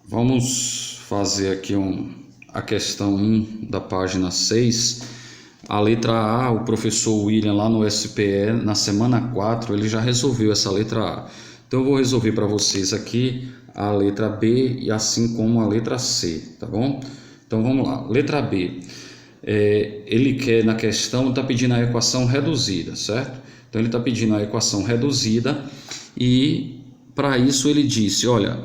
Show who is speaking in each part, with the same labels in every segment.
Speaker 1: Vamos fazer aqui a questão 1 da página 6. A letra A, o professor William lá no SPE, na semana 4, ele já resolveu essa letra A. Então eu vou resolver para vocês aqui a letra B e assim como a letra C, tá bom? Então vamos lá, letra B. Ele quer, na questão, está pedindo a equação reduzida, certo? Então ele está pedindo a equação reduzida e para isso ele disse, olha,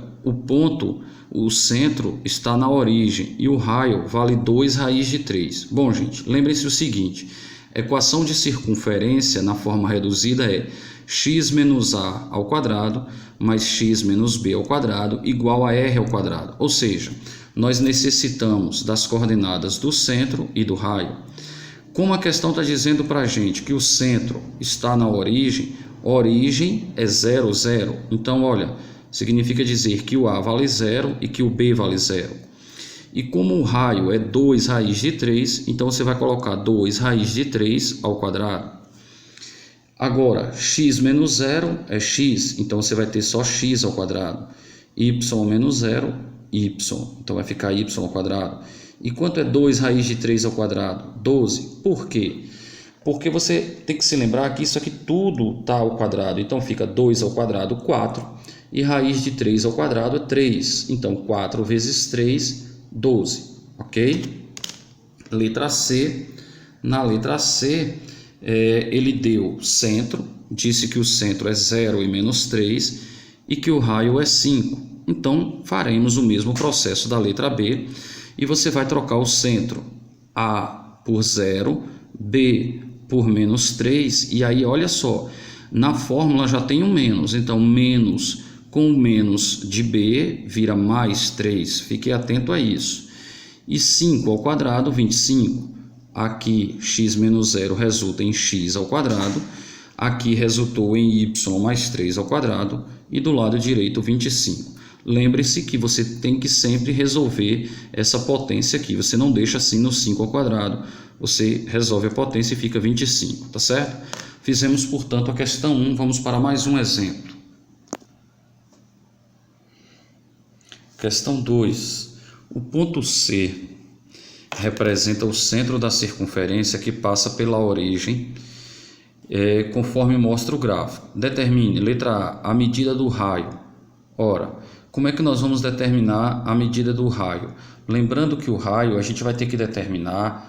Speaker 1: o centro está na origem e o raio vale 2 raiz de 3. Bom, gente, lembrem-se o seguinte, equação de circunferência na forma reduzida é x menos a ao quadrado mais x menos b ao quadrado igual a r ao quadrado. Ou seja, nós necessitamos das coordenadas do centro e do raio. Como a questão está dizendo para a gente que o centro está na origem é 0, 0. Então, olha, significa dizer que o A vale 0 e que o B vale 0. E como o raio é 2 raiz de 3, então você vai colocar 2 raiz de 3 ao quadrado. Agora, x menos 0 é x, então você vai ter só x ao quadrado. Y menos 0, y, então vai ficar y ao quadrado. E quanto é 2 raiz de 3 ao quadrado? 12. Por quê? Porque você tem que se lembrar que isso aqui tudo está ao quadrado. Então fica 2 ao quadrado, 4. E raiz de 3 ao quadrado é 3. Então 4 vezes 3, 12. Ok? Letra C. Na letra C, ele deu centro. Disse que o centro é 0 e menos 3. E que o raio é 5. Então faremos o mesmo processo da letra B. E você vai trocar o centro A por 0, B por menos 3, e aí olha só, na fórmula já tem um menos, então menos com menos de B vira mais 3, fique atento a isso. E 5 ao quadrado, 25, aqui x menos 0 resulta em x ao quadrado, aqui resultou em y mais 3 ao quadrado, e do lado direito 25. Lembre-se que você tem que sempre resolver essa potência aqui. Você não deixa assim no 5 ao quadrado. Você resolve a potência e fica 25, tá certo? Fizemos, portanto, a questão 1. Vamos para mais um exemplo. Questão 2. O ponto C representa o centro da circunferência que passa pela origem, conforme mostra o gráfico. Determine, letra A, a medida do raio. Ora, como é que nós vamos determinar a medida do raio? Lembrando que o raio a gente vai ter que determinar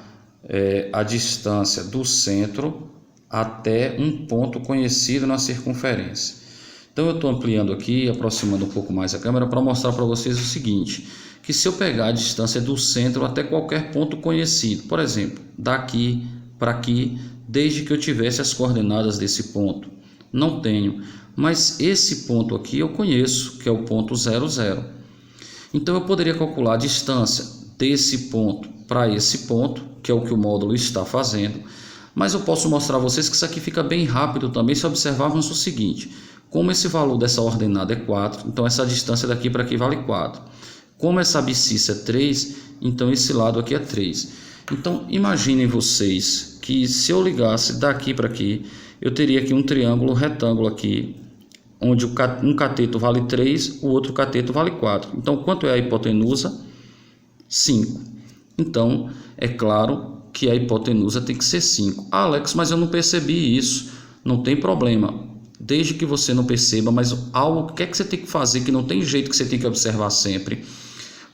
Speaker 1: a distância do centro até um ponto conhecido na circunferência. Então eu estou ampliando aqui, aproximando um pouco mais a câmera para mostrar para vocês o seguinte, que se eu pegar a distância do centro até qualquer ponto conhecido, por exemplo, daqui para aqui, desde que eu tivesse as coordenadas desse ponto, não tenho, mas esse ponto aqui eu conheço, que é o ponto 0, 0. Então eu poderia calcular a distância desse ponto para esse ponto, que é o que o módulo está fazendo, mas eu posso mostrar a vocês que isso aqui fica bem rápido também se observarmos o seguinte, como esse valor dessa ordenada é 4, então essa distância daqui para aqui vale 4. Como essa abscissa é 3, então esse lado aqui é 3. Então imaginem vocês que se eu ligasse daqui para aqui, eu teria aqui um triângulo retângulo aqui, onde um cateto vale 3, o outro cateto vale 4. Então, quanto é a hipotenusa? 5. Então, é claro que a hipotenusa tem que ser 5. Ah, Alex, mas eu não percebi isso. Não tem problema. Desde que você não perceba, mas algo que é que você tem que fazer, que não tem jeito, que você tem que observar sempre.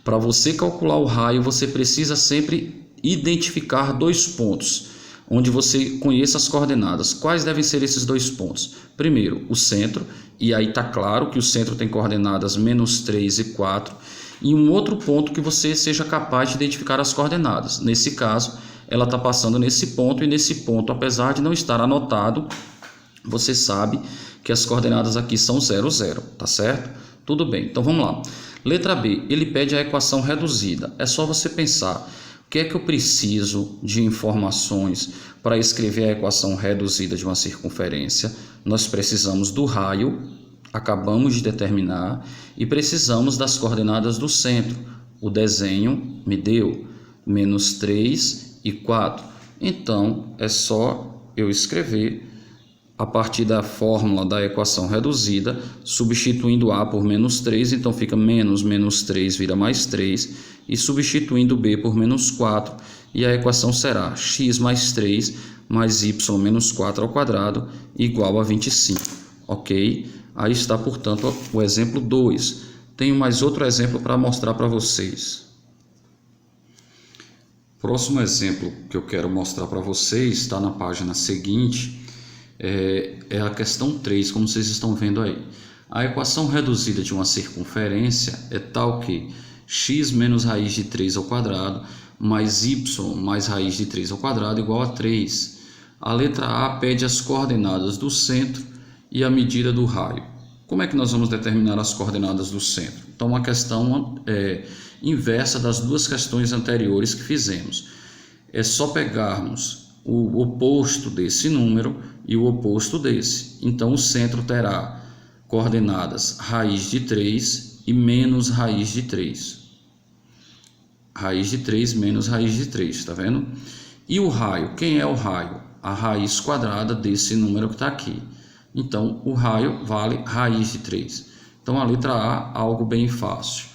Speaker 1: Para você calcular o raio, você precisa sempre identificar 2 pontos, onde você conheça as coordenadas. Quais devem ser esses 2 pontos? Primeiro, o centro, e aí está claro que o centro tem coordenadas menos 3 e 4, e um outro ponto que você seja capaz de identificar as coordenadas. Nesse caso, ela está passando nesse ponto, e nesse ponto, apesar de não estar anotado, você sabe que as coordenadas aqui são 0, 0, tá certo? Tudo bem, então vamos lá. Letra B, ele pede a equação reduzida. É só você pensar, o que é que eu preciso de informações para escrever a equação reduzida de uma circunferência? Nós precisamos do raio, acabamos de determinar, e precisamos das coordenadas do centro. O desenho me deu menos 3 e 4. Então, é só eu escrever a partir da fórmula da equação reduzida, substituindo A por menos 3, então fica menos 3 vira mais 3, e substituindo B por menos 4, e a equação será x mais 3 mais y menos 4 ao quadrado igual a 25, ok? Aí está, portanto, o exemplo 2. Tenho mais outro exemplo para mostrar para vocês. Próximo exemplo que eu quero mostrar para vocês está na página seguinte. É a questão 3, como vocês estão vendo aí. A equação reduzida de uma circunferência é tal que x menos raiz de 3 ao quadrado mais y mais raiz de 3 ao quadrado igual a 3. A letra A pede as coordenadas do centro e a medida do raio. Como é que nós vamos determinar as coordenadas do centro? Então, uma questão inversa das duas questões anteriores que fizemos. É só pegarmos o oposto desse número e o oposto desse. Então, o centro terá coordenadas raiz de 3 e menos raiz de 3. Raiz de 3 menos raiz de 3, está vendo? E o raio, quem é o raio? A raiz quadrada desse número que está aqui. Então, o raio vale raiz de 3. Então, a letra A, algo bem fácil.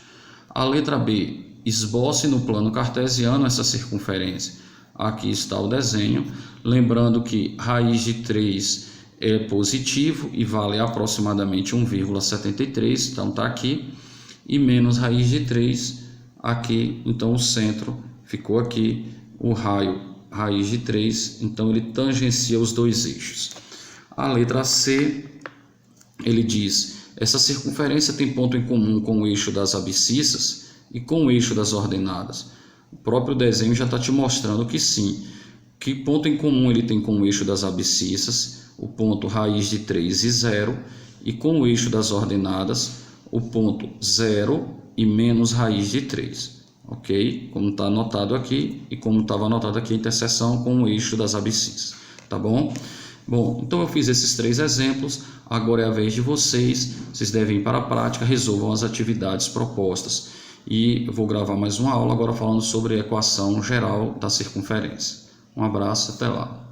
Speaker 1: A letra B, esboce no plano cartesiano essa circunferência. Aqui está o desenho, lembrando que raiz de 3 é positivo e vale aproximadamente 1,73, então está aqui, e menos raiz de 3 aqui, então o centro ficou aqui, o raio, raiz de 3, então ele tangencia os dois eixos. A letra C, ele diz, essa circunferência tem ponto em comum com o eixo das abscissas e com o eixo das ordenadas. O próprio desenho já está te mostrando que sim. Que ponto em comum ele tem com o eixo das abscissas? O ponto raiz de 3 e 0. E com o eixo das ordenadas, o ponto 0 e menos raiz de 3. Ok? Como está anotado aqui e como estava anotado aqui a interseção com o eixo das abscissas. Tá bom? Bom, então eu fiz esses 3 exemplos. Agora é a vez de vocês. Vocês devem ir para a prática, resolvam as atividades propostas. E eu vou gravar mais uma aula agora falando sobre a equação geral da circunferência. Um abraço, até lá.